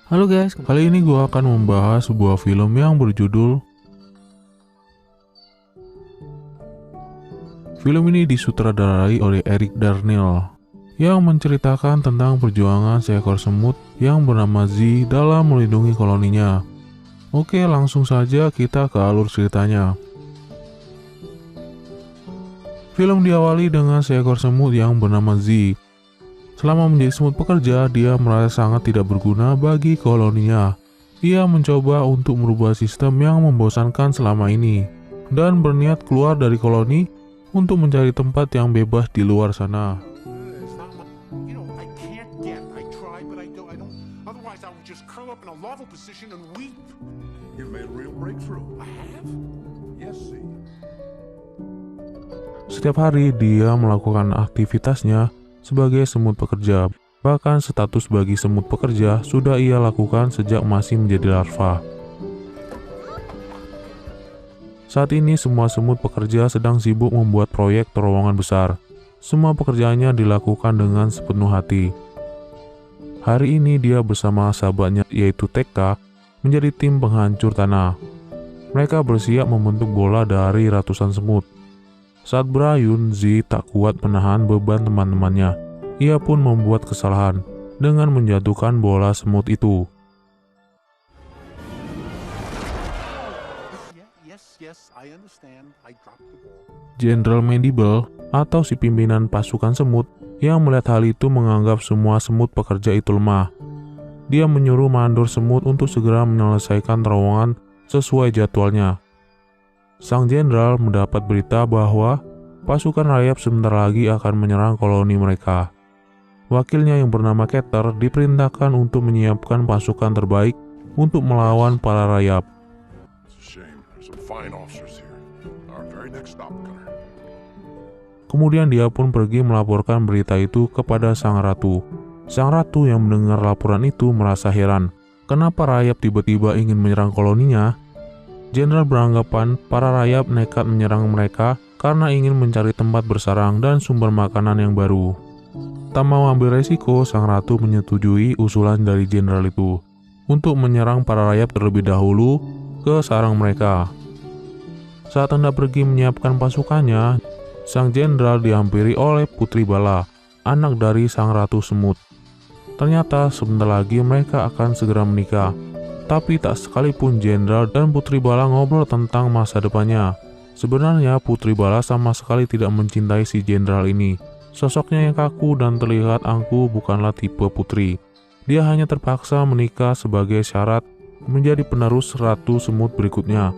Halo guys, kali ini gue akan membahas sebuah film yang berjudul. Film ini disutradarai oleh Eric Darnell yang menceritakan tentang perjuangan seekor semut yang bernama Z dalam melindungi koloninya. Oke, langsung saja kita ke alur ceritanya. Film diawali dengan seekor semut yang bernama Z. Selama menjadi semut pekerja, dia merasa sangat tidak berguna bagi koloninya. Ia mencoba untuk merubah sistem yang membosankan selama ini, dan berniat keluar dari koloni untuk mencari tempat yang bebas di luar sana. Setiap hari dia melakukan aktivitasnya sebagai semut pekerja. Bahkan status bagi semut pekerja sudah ia lakukan sejak masih menjadi larva. Saat ini semua semut pekerja sedang sibuk membuat proyek terowongan besar. Semua pekerjaannya dilakukan dengan sepenuh hati. Hari ini dia bersama sahabatnya yaitu Tekka menjadi tim penghancur tanah. Mereka bersiap membentuk bola dari ratusan semut. Saat berayun, Z tak kuat menahan beban teman-temannya. Ia pun membuat kesalahan dengan menjatuhkan bola semut itu. Jenderal Mandible atau si pimpinan pasukan semut yang melihat hal itu menganggap semua semut pekerja itu lemah. Dia menyuruh mandor semut untuk segera menyelesaikan terowongan sesuai jadwalnya. Sang jenderal mendapat berita bahwa pasukan rayap sebentar lagi akan menyerang koloni mereka. Wakilnya yang bernama Keter diperintahkan untuk menyiapkan pasukan terbaik untuk melawan para rayap. Kemudian dia pun pergi melaporkan berita itu kepada sang ratu. Sang ratu yang mendengar laporan itu merasa heran. Kenapa rayap tiba-tiba ingin menyerang koloninya? Jenderal beranggapan para rayap nekat menyerang mereka karena ingin mencari tempat bersarang dan sumber makanan yang baru. Tak mau ambil resiko, sang ratu menyetujui usulan dari jenderal itu untuk menyerang para rayap terlebih dahulu ke sarang mereka. Saat hendak pergi menyiapkan pasukannya, sang jenderal dihampiri oleh Putri Bala, anak dari sang ratu semut. Ternyata sebentar lagi mereka akan segera menikah. Tapi tak sekalipun jenderal dan Putri Bala ngobrol tentang masa depannya. Sebenarnya Putri Bala sama sekali tidak mencintai si jenderal ini. Sosoknya yang kaku dan terlihat angkuh bukanlah tipe putri. Dia hanya terpaksa menikah sebagai syarat menjadi penerus ratu semut berikutnya.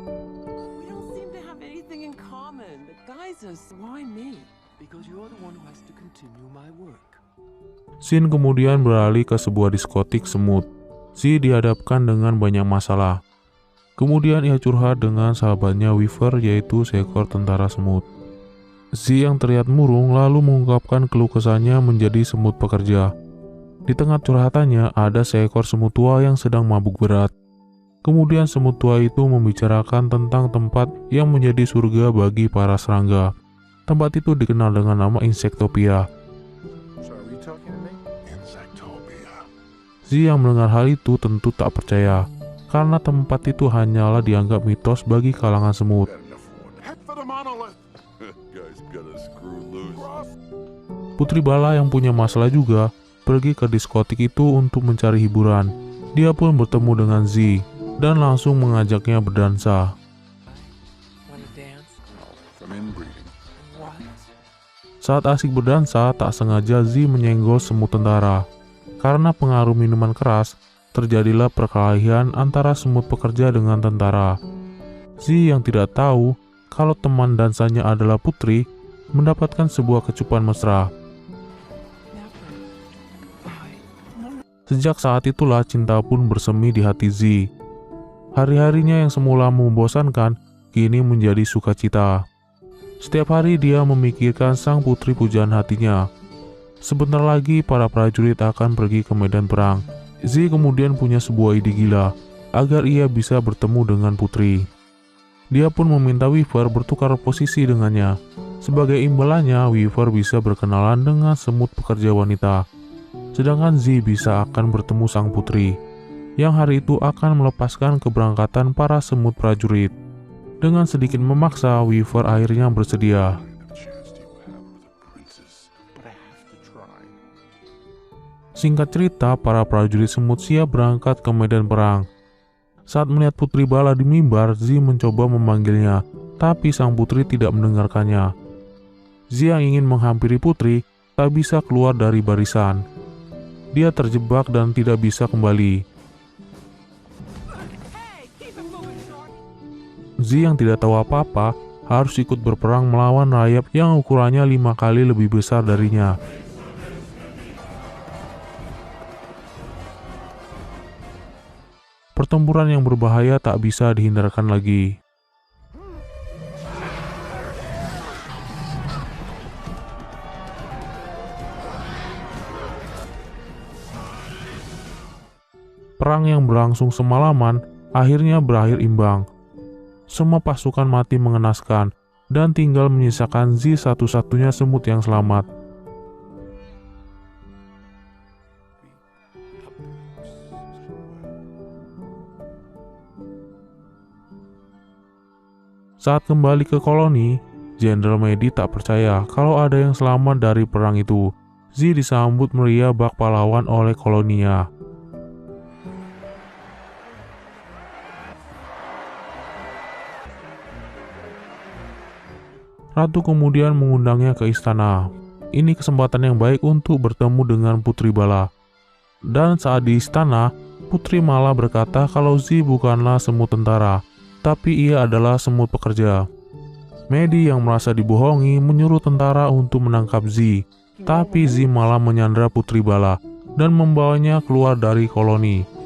Scene kemudian beralih ke sebuah diskotik semut. Z dihadapkan dengan banyak masalah. Kemudian ia curhat dengan sahabatnya Weaver, yaitu seekor tentara semut. Z yang terlihat murung lalu mengungkapkan keluh kesahnya menjadi semut pekerja. Di tengah curhatannya ada seekor semut tua yang sedang mabuk berat. Kemudian semut tua itu membicarakan tentang tempat yang menjadi surga bagi para serangga. Tempat itu dikenal dengan nama Insectopia. Z yang mendengar hal itu tentu tak percaya, karena tempat itu hanyalah dianggap mitos bagi kalangan semut. Putri Bala yang punya masalah juga pergi ke diskotik itu untuk mencari hiburan. Dia pun bertemu dengan Z dan langsung mengajaknya berdansa. Saat asik berdansa, tak sengaja Z menyenggol semut tentara. Karena pengaruh minuman keras, terjadilah perkelahian antara semut pekerja dengan tentara. Z yang tidak tahu kalau teman dansanya adalah putri, mendapatkan sebuah kecupan mesra. Sejak saat itulah cinta pun bersemi di hati Z. Hari-harinya yang semula membosankan, kini menjadi sukacita. Setiap hari dia memikirkan sang putri pujaan hatinya. Sebentar lagi para prajurit akan pergi ke medan perang. Z kemudian punya sebuah ide gila agar ia bisa bertemu dengan putri. Dia pun meminta Weaver bertukar posisi dengannya. Sebagai imbalannya, Weaver bisa berkenalan dengan semut pekerja wanita. Sedangkan Z bisa akan bertemu sang putri. yang hari itu akan melepaskan keberangkatan para semut prajurit. Dengan sedikit memaksa, Weaver akhirnya bersedia. Singkat cerita, para prajurit semut siap berangkat ke medan perang. Saat melihat Putri Bala di mimbar, Z mencoba memanggilnya, tapi sang putri tidak mendengarkannya. Z yang ingin menghampiri putri, tak bisa keluar dari barisan. Dia terjebak dan tidak bisa kembali. Z yang tidak tahu apa-apa, harus ikut berperang melawan rayap yang ukurannya 5 kali lebih besar darinya. Pertempuran yang berbahaya tak bisa dihindarkan lagi. Perang yang berlangsung semalaman akhirnya berakhir imbang. Semua pasukan mati mengenaskan, dan tinggal menyisakan Z satu-satunya semut yang selamat. Saat kembali ke koloni, Jenderal Medi tak percaya kalau ada yang selamat dari perang itu. Z disambut meriah bak pahlawan oleh koloninya. Ratu kemudian mengundangnya ke istana. Ini kesempatan yang baik untuk bertemu dengan Putri Bala. Dan saat di istana, Putri malah berkata kalau Z bukanlah semut tentara, tapi ia adalah semut pekerja. Medi yang merasa dibohongi menyuruh tentara untuk menangkap Z, tapi Z malah menyandra Putri Bala dan membawanya keluar dari koloni.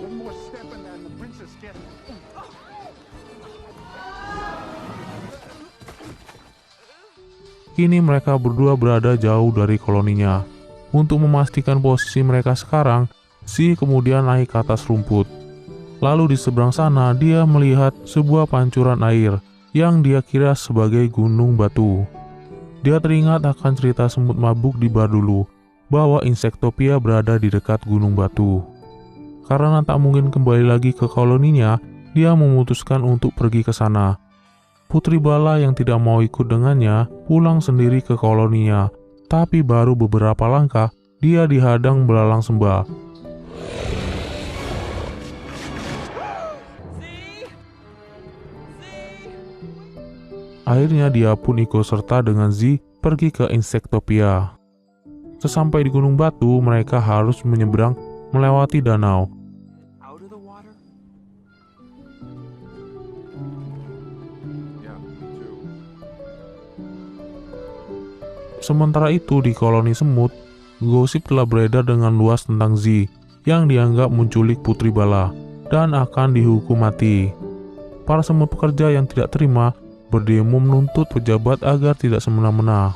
Kini mereka berdua berada jauh dari koloninya. Untuk memastikan posisi mereka sekarang, Z kemudian naik ke atas rumput. Lalu di seberang sana dia melihat sebuah pancuran air yang dia kira sebagai gunung batu. Dia teringat akan cerita semut mabuk di bar dulu, bahwa Insectopia berada di dekat gunung batu. Karena tak mungkin kembali lagi ke koloninya, dia memutuskan untuk pergi ke sana. Putri Bala yang tidak mau ikut dengannya pulang sendiri ke koloninya, tapi baru beberapa langkah dia dihadang belalang sembah. Akhirnya dia pun ikut serta dengan Z pergi ke Insectopia. Sesampai di Gunung Batu, mereka harus menyeberang melewati danau. Sementara itu di koloni semut, gosip telah beredar dengan luas tentang Z yang dianggap menculik Putri Bala dan akan dihukum mati. Para semut pekerja yang tidak terima berdemo menuntut pejabat agar tidak semena-mena.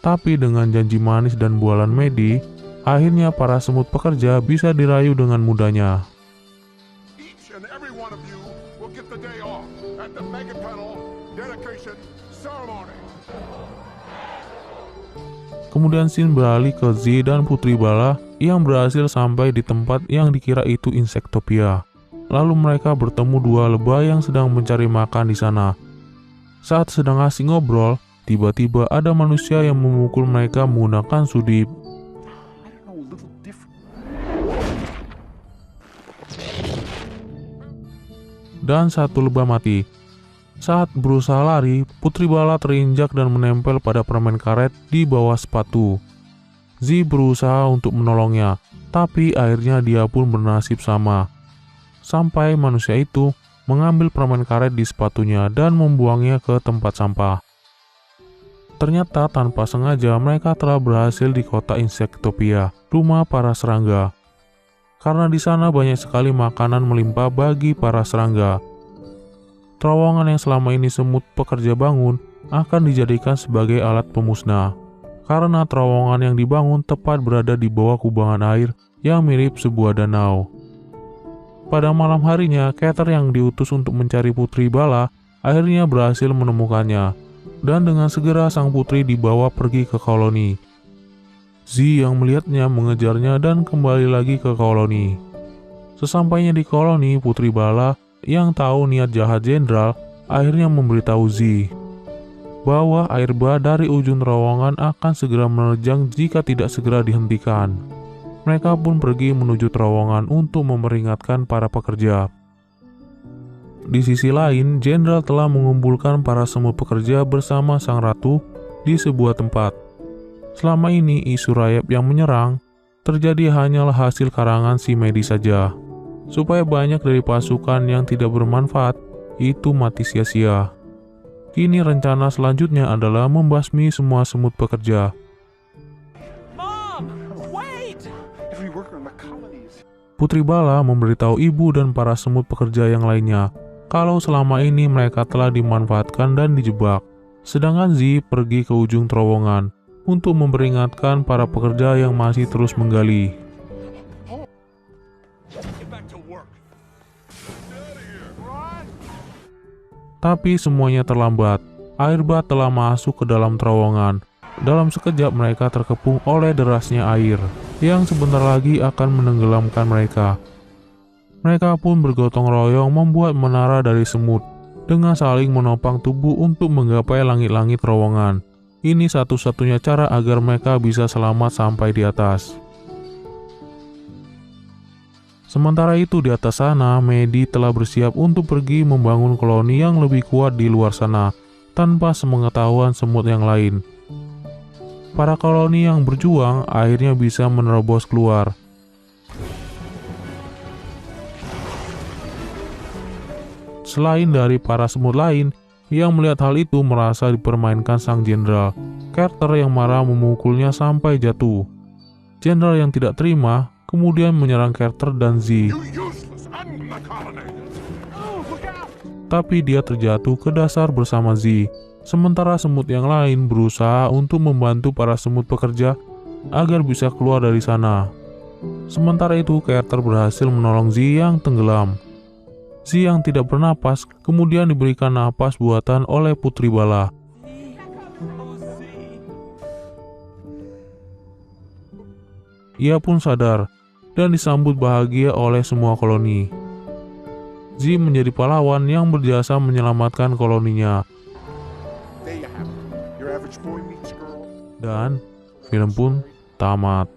Tapi dengan janji manis dan bualan Medi, akhirnya para semut pekerja bisa dirayu dengan mudahnya. Kemudian scene beralih ke Z dan Putri Bala yang berhasil sampai di tempat yang dikira itu Insectopia. Lalu mereka bertemu dua lebah yang sedang mencari makan di sana. Saat sedang asik ngobrol, tiba-tiba ada manusia yang memukul mereka menggunakan sudip. Dan satu lebah mati. Saat berusaha lari, Putri Bala terinjak dan menempel pada permen karet di bawah sepatu. Z berusaha untuk menolongnya, tapi akhirnya dia pun bernasib sama. Sampai manusia itu mengambil permen karet di sepatunya dan membuangnya ke tempat sampah. Ternyata tanpa sengaja mereka telah berhasil di kota Insectopia, rumah para serangga. Karena di sana banyak sekali makanan melimpah bagi para serangga. Terowongan yang selama ini semut pekerja bangun akan dijadikan sebagai alat pemusnah. Karena terowongan yang dibangun tepat berada di bawah kubangan air yang mirip sebuah danau. Pada malam harinya, Keter yang diutus untuk mencari Putri Bala akhirnya berhasil menemukannya. Dan dengan segera sang putri dibawa pergi ke koloni. Z yang melihatnya mengejarnya dan kembali lagi ke koloni. Sesampainya di koloni, Putri Bala yang tahu niat jahat jenderal akhirnya memberitahu Z bahwa air bah dari ujung terowongan akan segera menerjang jika tidak segera dihentikan. Mereka pun pergi menuju terowongan untuk memperingatkan para pekerja. Di sisi lain, jenderal telah mengumpulkan para semut pekerja bersama sang ratu di sebuah tempat. Selama ini isu rayap yang menyerang terjadi hanyalah hasil karangan si Medi saja. Supaya banyak dari pasukan yang tidak bermanfaat itu mati sia-sia. Kini rencana selanjutnya adalah membasmi semua semut pekerja. Mom, wait! Putri Bala memberitahu ibu dan para semut pekerja yang lainnya kalau selama ini mereka telah dimanfaatkan dan dijebak. Sedangkan Z pergi ke ujung terowongan untuk memperingatkan para pekerja yang masih terus menggali. Tapi semuanya terlambat. Air bah telah masuk ke dalam terowongan. Dalam sekejap mereka terkepung oleh derasnya air yang sebentar lagi akan menenggelamkan mereka. Mereka pun bergotong royong membuat menara dari semut dengan saling menopang tubuh untuk menggapai langit-langit terowongan. Ini satu-satunya cara agar mereka bisa selamat sampai di atas. Sementara itu di atas sana, Medi telah bersiap untuk pergi membangun koloni yang lebih kuat di luar sana, tanpa sepengetahuan semut yang lain. Para koloni yang berjuang akhirnya bisa menerobos keluar. Selain dari para semut lain, yang melihat hal itu merasa dipermainkan sang jenderal. Carter yang marah memukulnya sampai jatuh. Jenderal yang tidak terima kemudian menyerang Carter dan Z. Tapi dia terjatuh ke dasar bersama Z. Sementara semut yang lain berusaha untuk membantu para semut pekerja agar bisa keluar dari sana. Sementara itu Carter berhasil menolong Z yang tenggelam. Z yang tidak bernapas kemudian diberikan napas buatan oleh Putri Bala. Ia pun sadar dan disambut bahagia oleh semua koloni. Z menjadi pahlawan yang berjasa menyelamatkan koloninya. Dan film pun tamat.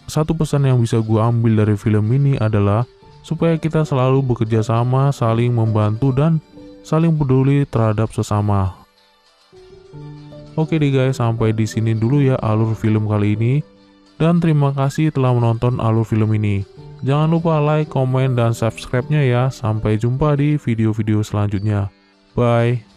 Satu pesan yang bisa gue ambil dari film ini adalah supaya kita selalu bekerja sama, saling membantu, dan saling peduli terhadap sesama. Oke deh guys, sampai di sini dulu ya alur film kali ini. Dan terima kasih telah menonton alur film ini. Jangan lupa like, komen, dan subscribe-nya ya. Sampai jumpa di video-video selanjutnya. Bye.